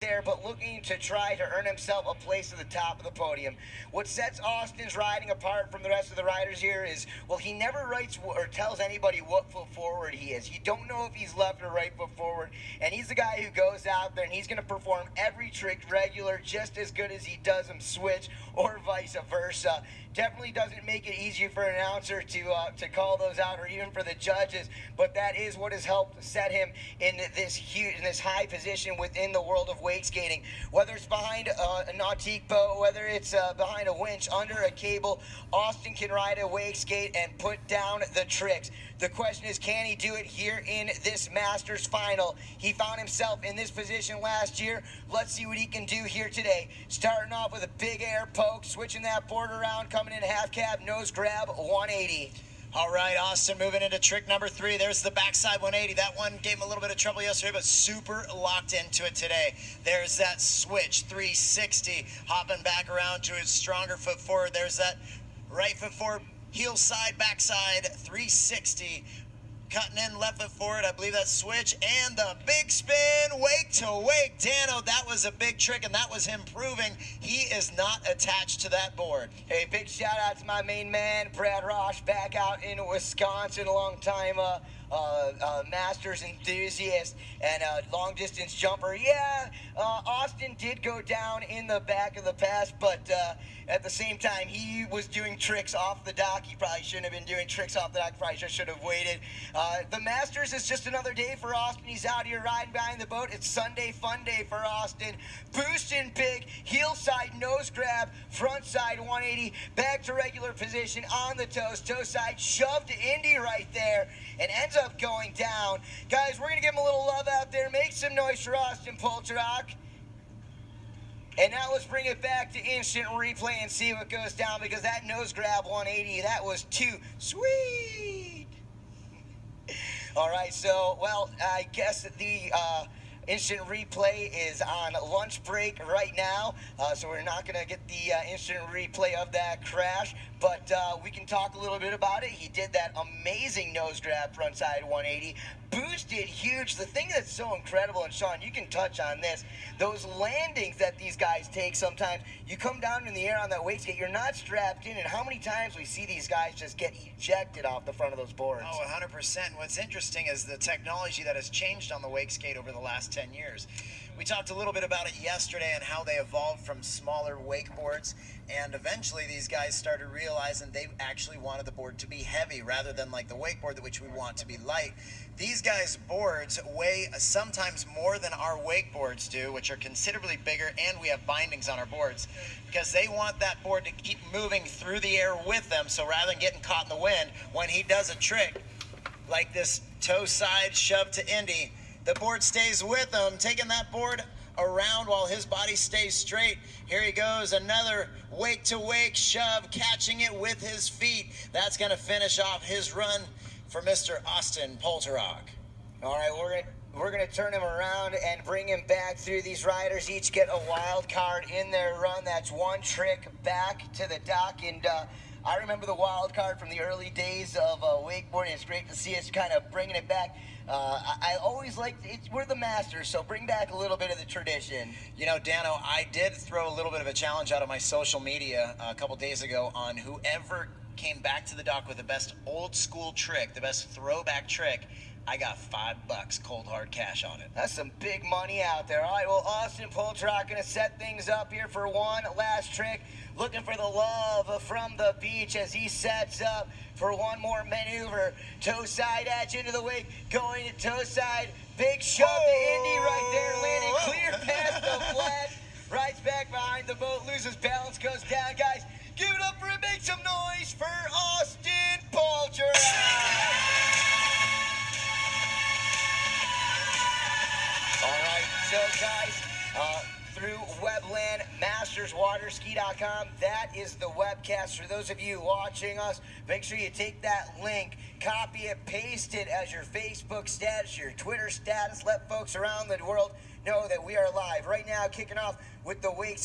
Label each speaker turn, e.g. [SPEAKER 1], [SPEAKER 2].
[SPEAKER 1] there, but looking to try to earn himself a place at the top of the podium. What sets Austin's riding apart from the rest of the riders here is, well, he never writes or tells anybody what foot forward he is. You don't know if he's left or right foot forward, and he's the guy who goes out there and he's going to perform every trick regular just as good as he does him switch, or vice versa. Definitely doesn't make it easier for an announcer to call those out, or even for the judges, but that is what has helped set him in this high position within the world of wake skating. Whether it's behind a nautique boat, whether it's behind a winch, under a cable, Austin can ride a wake skate and put down the tricks. The question is, can he do it here in this Masters final? He found himself in this position last year. Let's see what he can do here today. Starting off with a big air poke, switching that board around, coming in half cab, nose grab, 180.
[SPEAKER 2] All right, Austin moving into trick number 3. There's the backside 180. That one gave him a little bit of trouble yesterday, but super locked into it today. There's that switch, 360, hopping back around to his stronger foot forward. There's that right foot forward, heel side, backside, 360. Cutting in left foot forward, I believe that's switch, and the big spin, wake to wake. Dano, that was a big trick, and that was him proving he is not attached to that board.
[SPEAKER 1] Hey, big shout out to my main man, Brad Rosh, back out in Wisconsin, a long time Masters enthusiast and long distance jumper. Yeah, Austin did go down in the back of the pass, but at the same time, he was doing tricks off the dock. He probably shouldn't have been doing tricks off the dock. Probably just should have waited. The Masters is just another day for Austin. He's out here riding behind the boat. It's Sunday fun day for Austin. Boosting big, heel side nose grab, front side 180, back to regular position on the toes, toe side, shoved to Indy right there, and ends up going down. Guys, we're going to give him a little love out there. Make some noise for Austin Polterock. And now let's bring it back to instant replay and see what goes down, because that nose grab 180, that was too sweet. All right, so, well, I guess the instant replay is on lunch break right now, so we're not going to get the instant replay of that crash, but we can talk a little bit about it. He did that amazing nose grab frontside 180, boosted huge. The thing that's so incredible, and Sean, you can touch on this, those landings that these guys take sometimes, you come down in the air on that wake skate, you're not strapped in, and how many times we see these guys just get ejected off the front of those boards?
[SPEAKER 2] Oh, 100%. What's interesting is the technology that has changed on the wake skate over the last 10 years. We talked a little bit about it yesterday and how they evolved from smaller wakeboards, and eventually these guys started realizing they actually wanted the board to be heavy rather than like the wakeboard, which we want to be light. These guys' boards weigh sometimes more than our wakeboards do, which are considerably bigger, and we have bindings on our boards, because they want that board to keep moving through the air with them, so rather than getting caught in the wind, when he does a trick like this toe side shove to Indy, the board stays with him, taking that board around while his body stays straight. Here he goes, another wake to wake shove, catching it with his feet. That's going to finish off his run for Mr. Austin Polterock.
[SPEAKER 1] All right, we're gonna turn him around and bring him back through. These riders each get a wild card in their run. That's one trick back to the dock, and I remember the wild card from the early days of wakeboarding. It's great to see us kind of bringing it back. I always like we're the Masters, so bring back a little bit of the tradition.
[SPEAKER 2] You know, Dano, I did throw a little bit of a challenge out on my social media a couple days ago on whoever came back to the dock with the best old school trick, the best throwback trick. I got $5 cold hard cash on it.
[SPEAKER 1] That's some big money out there. All right, well, Austin Polterock going to set things up here for one last trick. Looking for the love from the beach as he sets up for one more maneuver. Toe side edge into the wake, going to toe side. Big shove to Indy right there, landing clear past the flat. Rides back behind the boat, loses balance, goes down. Guys, give it up for it. Make some noise for Austin Polterock. All right, so guys, through Webland, masterswaterski.com, that is the webcast. For those of you watching us, make sure you take that link, copy it, paste it as your Facebook status, your Twitter status. Let folks around the world know that we are live. Right now, kicking off with the Wakes